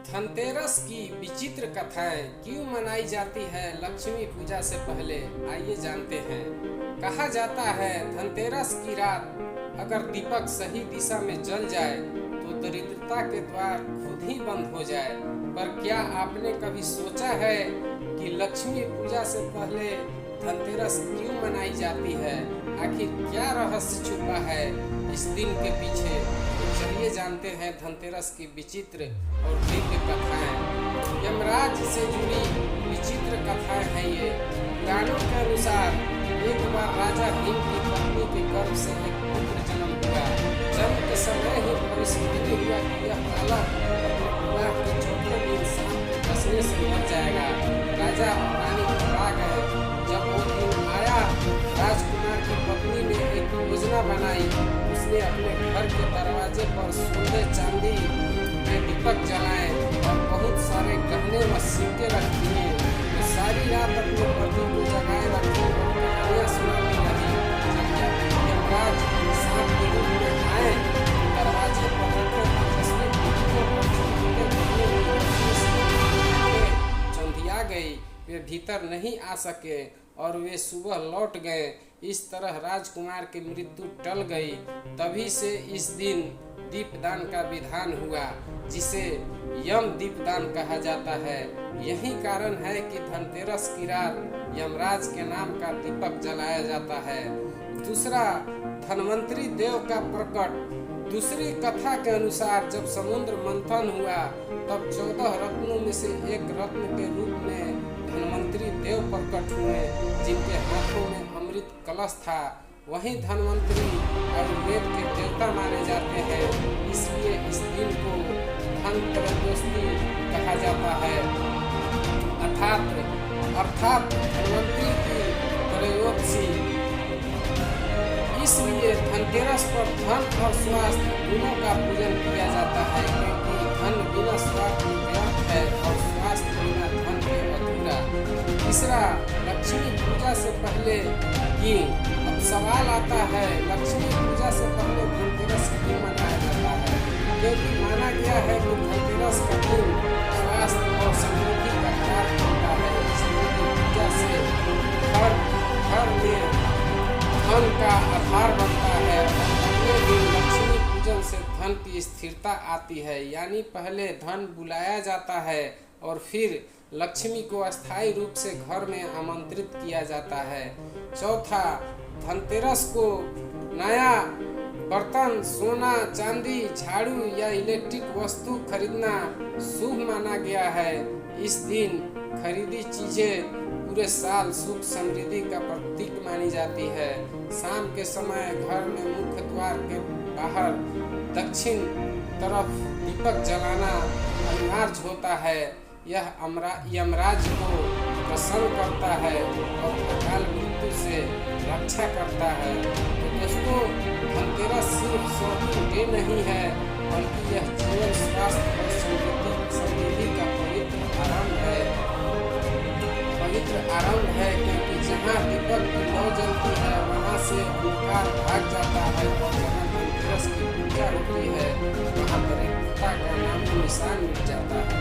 धनतेरस की विचित्र कथाएं क्यों मनाई जाती है लक्ष्मी पूजा से पहले, आइए जानते हैं। कहा जाता है धनतेरस की रात अगर दीपक सही दिशा में जल जाए तो दरिद्रता के द्वार खुद ही बंद हो जाए। पर क्या आपने कभी सोचा है कि लक्ष्मी पूजा से पहले धनतेरस क्यों मनाई जाती है? आखिर क्या रहस्य छुपा है इस दिन के पीछे? तो चलिए जानते हैं धनतेरस की विचित्र और दिव्य कथाएं। यमराज से जुड़ी विचित्र कथाएं हैं ये। पुराणों के अनुसार एक बार राजा हिम की पत्नी के गर्भ से एक पुत्र जन्म हुआ। जन्म के समय ही भविष्यवाणी हुआ कि यह बालक अपने विवाह के चौथे दिन सांप के डसने से मर जाएगा। राजा और रानी घबरा गए। जब वो दिन आया, राजकुमार की पत्नी ने एक योजना बनाई। उसने अपने घर के दरवाजे पर सोने चांदी के दीपक जलाए और बहुत सारे गहने व सिक्के रख दिए। वो सारी रात अपने पति को जगाए रखी और कहानियां सुनाती रही। जब यमराज सांप के रूप में आए, दरवाजे पर रखे जिसमें चंधिया गई, वे भीतर नहीं आ सके और वे सुबह लौट गए। इस तरह राजकुमार की मृत्यु टल गई। तभी से इस दिन दीपदान का विधान हुआ, जिसे यम दीपदान कहा जाता है। यही कारण है कि धनतेरस की रात यमराज के नाम का दीपक जलाया जाता है। दूसरा, धनवंतरी देव का प्रकट। दूसरी कथा के अनुसार जब समुद्र मंथन हुआ तब 14 रत्नों में से एक रत्न के रूप में धनवंतरी देव प्रकट हुए, जिनके हाथों में अमृत कलश था। वहीं धनवंतरी आयुर्वेद के देवता माने जाते हैं, इसलिए इस दिन को धनत्रयोदशी कहा जाता है। अर्थात धनवंतरी की त्रयोदशी। इसलिए धनतेरस पर धन और स्वास्थ्य दोनों का पूजन किया जाता है, क्योंकि धन बिना स्वास्थ्य व्यर्थ है और स्वास्थ्य बिना धन के अधूरा। तीसरा, लक्ष्मी पूजा से पहले की। अब सवाल आता है, लक्ष्मी पूजा से पहले धनतेरस क्यों मनाया जाता है? क्योंकि माना गया है कि धनतेरस का दिन स्वास्थ्य और समृद्धि का कारक होता है। इसलिए पूजा से घर में धन का आधार बनता है। अगले दिन लक्ष्मी पूजन से धन की स्थिरता आती है, यानी पहले धन बुलाया जाता है और फिर लक्ष्मी को अस्थायी रूप से घर में आमंत्रित किया जाता है। चौथा, धनतेरस को नया बर्तन, सोना, चांदी, झाड़ू या इलेक्ट्रिक वस्तु खरीदना शुभ माना गया है। इस दिन खरीदी चीजें पूरे साल सुख समृद्धि का प्रतीक मानी जाती है। शाम के समय घर में मुख्य द्वार के बाहर दक्षिण तरफ दीपक जलाना अनिवार्य होता है। यह यमराज को प्रसन्न करता है और अकाल मृत्यु से रक्षा करता है। तो दोस्तों, धनतेरस सिर्फ शॉपिंग डे नहीं है, बल्कि यह जीवन, स्वास्थ्य और समृद्धि का पवित्र आरंभ है, क्योंकि जहाँ दीपक की लौ जलती है वहाँ से अंधकार भाग जाता है और जहाँ धनतेरस की पूजा होती है वहाँ दरिद्रता का नामो निशान मिट जाता है।